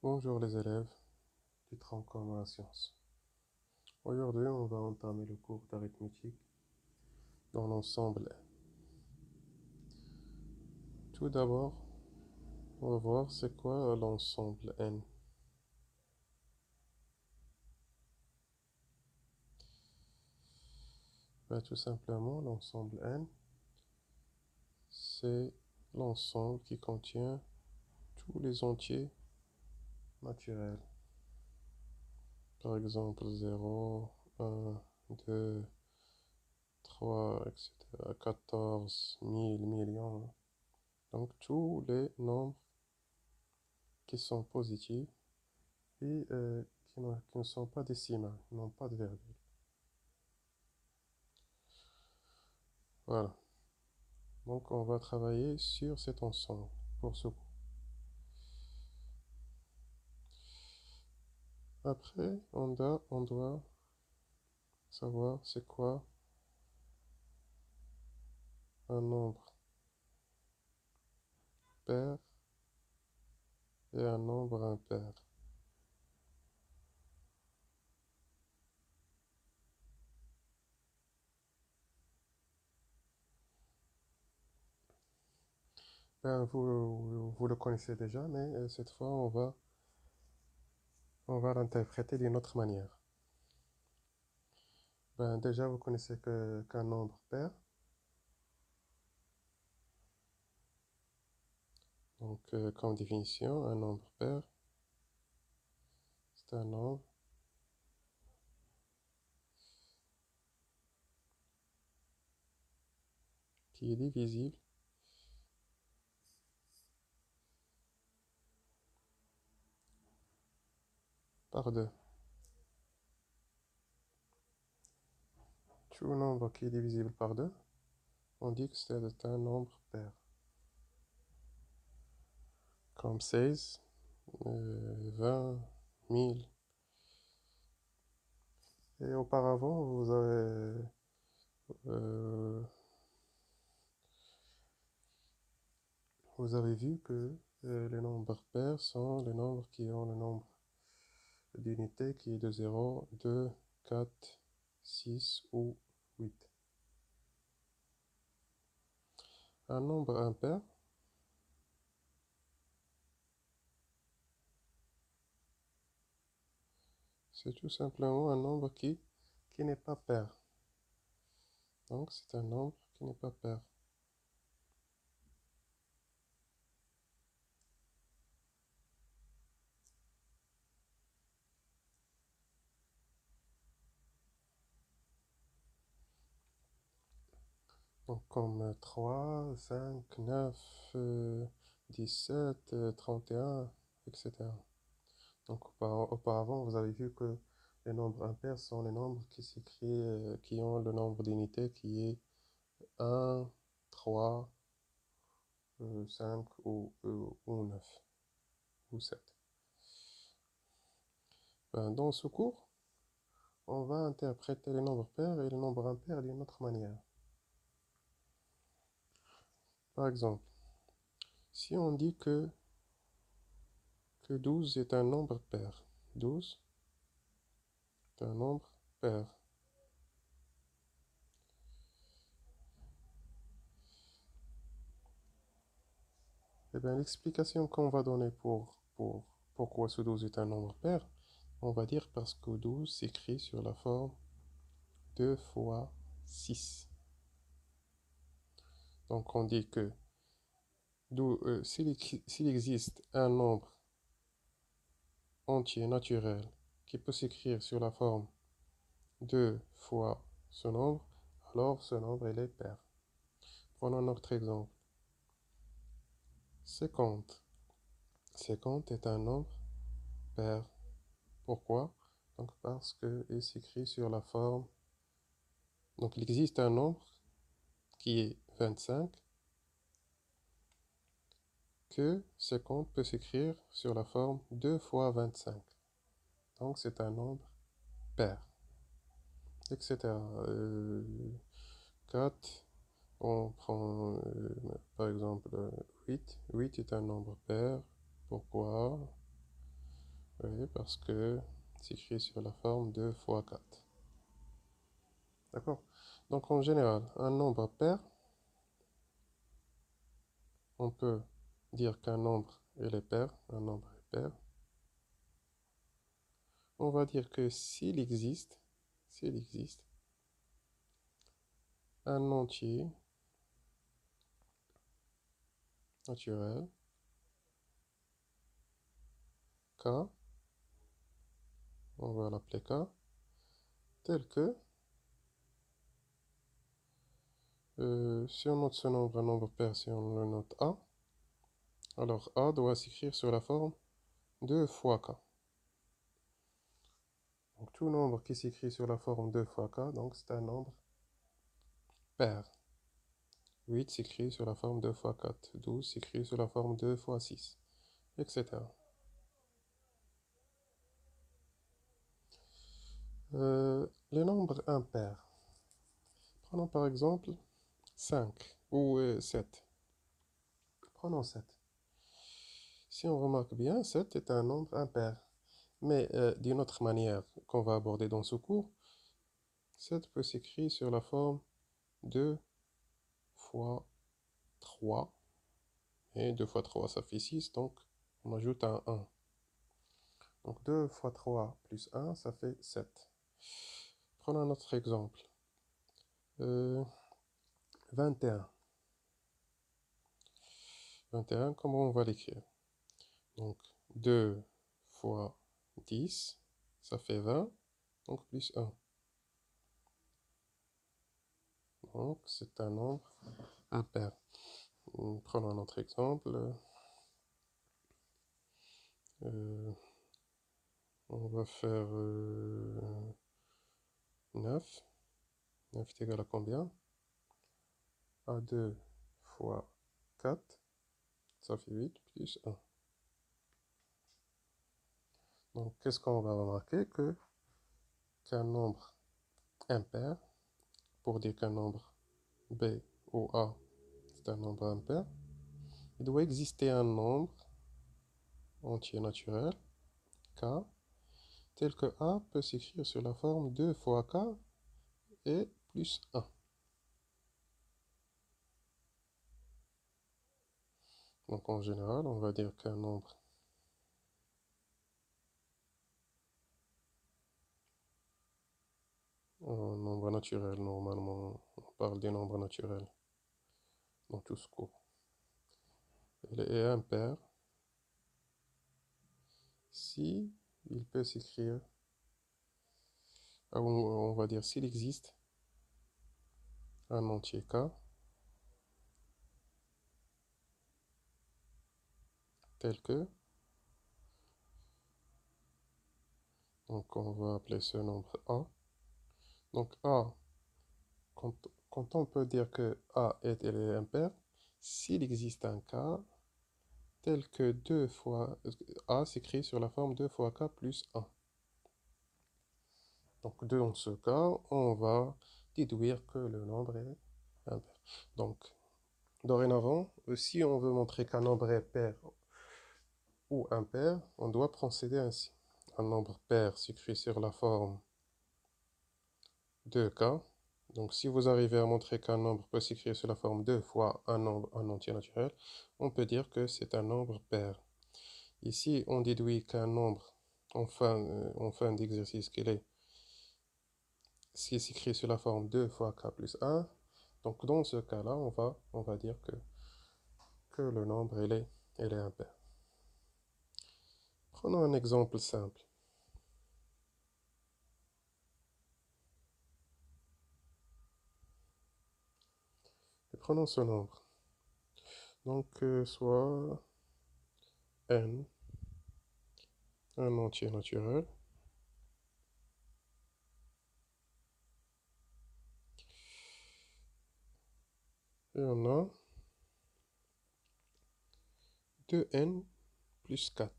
Bonjour les élèves du tronc commun à sciences. Aujourd'hui, on va entamer le cours d'arithmétique dans l'ensemble N. Tout d'abord, on va voir c'est quoi l'ensemble N. Tout simplement, l'ensemble N, c'est l'ensemble qui contient tous les entiers naturels. Par exemple, 0, 1, 2, 3, etc., 14, 1000, millions. Donc tous les nombres qui sont positifs et qui ne sont pas décimales, n'ont pas de virgule. Voilà. Donc on va travailler sur cet ensemble pour ce cours. Après, on doit savoir c'est quoi un nombre pair et un nombre impair. Vous le connaissez déjà, mais cette fois on va l'interpréter d'une autre manière. Déjà, vous connaissez qu'un nombre pair. Donc, comme définition, un nombre pair, c'est un nombre qui est divisible par 2. Tout nombre qui est divisible par 2, on dit que c'est un nombre pair. Comme 16, 20, 1000. Et auparavant, euh, vous avez vu que les nombres pairs sont les nombres qui ont le nombre d'unités qui est de 0, 2, 4, 6 ou 8. Un nombre impair, c'est tout simplement un nombre qui n'est pas pair. Donc c'est un nombre qui n'est pas pair. Donc comme 3, 5, 9, 17, 31, etc. Donc auparavant, vous avez vu que les nombres impairs sont les nombres qui s'écrivent, qui ont le nombre d'unités qui est 1, 3, 5 ou 9 ou 7. Dans ce cours, on va interpréter les nombres pairs et les nombres impairs d'une autre manière. Par exemple, si on dit que 12 est un nombre pair, 12 est un nombre pair. Eh bien, l'explication qu'on va donner pour pourquoi ce 12 est un nombre pair, on va dire parce que 12 s'écrit sur la forme 2 fois 6. Donc on dit que s'il existe un nombre entier naturel qui peut s'écrire sur la forme 2 fois ce nombre, alors ce nombre il est pair. Prenons notre exemple. 50. 50 est un nombre pair. Pourquoi? Donc parce qu'il s'écrit sur la forme. Donc il existe un nombre qui est 25 que 50 peut s'écrire sur la forme 2 fois 25. Donc c'est un nombre pair, etc. 4, on prend par exemple 8. 8 est un nombre pair. Pourquoi? Oui, parce que c'est écrit sur la forme 2 fois 4. D'accord? Donc en général, un nombre pair, on peut dire qu'un nombre il est pair, un nombre est pair. On va dire que s'il existe un entier naturel K, on va l'appeler K, tel que, si on note ce nombre un nombre pair, si on le note A, alors A doit s'écrire sur la forme 2 fois K. Donc tout nombre qui s'écrit sur la forme 2 fois K, donc c'est un nombre pair. 8 s'écrit sur la forme 2 fois 4. 12 s'écrit sur la forme 2 fois 6, etc. Les nombres impairs. Prenons par exemple 5 ou 7. Prenons 7. Si on remarque bien, 7 est un nombre impair. Mais d'une autre manière qu'on va aborder dans ce cours, 7 peut s'écrire sur la forme 2 fois 3. Et 2 fois 3, ça fait 6, donc on ajoute un 1. Donc 2 fois 3 plus 1, ça fait 7. Prenons un autre exemple. 21. 21, comment on va l'écrire? Donc 2 fois 10, ça fait 20, donc plus 1. Donc c'est un nombre impair. Prenons un autre exemple. On va faire 9. 9 est égal à combien? À 2 fois 4, ça fait 8 plus 1. Donc, qu'est-ce qu'on va remarquer? Qu'un nombre impair, pour dire qu'un nombre B ou A, c'est un nombre impair, il doit exister un nombre entier naturel, K, tel que A peut s'écrire sur la forme 2 fois K et plus 1. Donc, en général, on va dire qu'un nombre un nombre naturel, normalement, on parle des nombres naturels dans tout ce cours. Il est impair si il peut s'écrire, on va dire s'il existe un entier K tel que, donc on va appeler ce nombre A. Donc A, quand on peut dire que A est impair, s'il existe un K tel que 2 fois A s'écrit sur la forme 2 fois K plus 1. Donc dans ce cas, on va déduire que le nombre est impair. Donc dorénavant, si on veut montrer qu'un nombre est pair ou impair, on doit procéder ainsi. Un nombre pair s'écrit sur la forme 2K. Donc si vous arrivez à montrer qu'un nombre peut s'écrire sur la forme 2 fois un nombre, un entier naturel, on peut dire que c'est un nombre pair. Ici, on déduit qu'un nombre en fin d'exercice qu'il est, s'il s'écrit sur la forme 2 fois K plus 1, donc dans ce cas-là, on va dire que le nombre il est impair. Prenons un exemple simple. Et prenons ce nombre. Donc, soit n, un entier naturel, et on a 2n plus 4.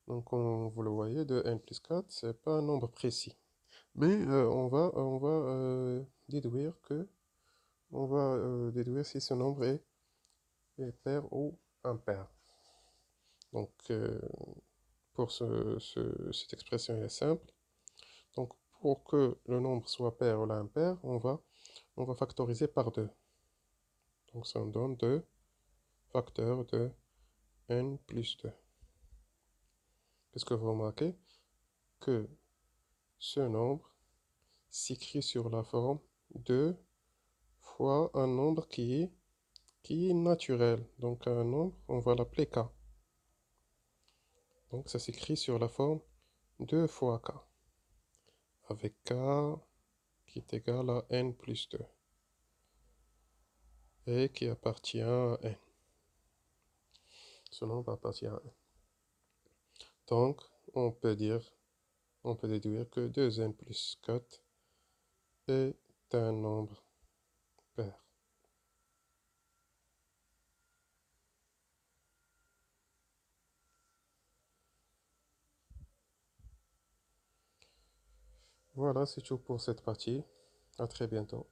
Donc, vous le voyez, 2n plus 4, c'est pas un nombre précis. Mais on va déduire déduire si ce nombre est pair ou impair. Donc, pour cette expression est simple. Donc, pour que le nombre soit pair ou impair, on va factoriser par 2. Donc, ça nous donne 2 facteurs de n plus 2. Est-ce que vous remarquez que ce nombre s'écrit sur la forme 2 fois un nombre qui est naturel. Donc, un nombre, on va l'appeler k. Donc, ça s'écrit sur la forme 2 fois k, avec k qui est égal à n plus 2, et qui appartient à n. Ce nombre appartient à n. Donc, on peut déduire que 2n plus 4 est un nombre pair. Voilà, c'est tout pour cette partie. À très bientôt.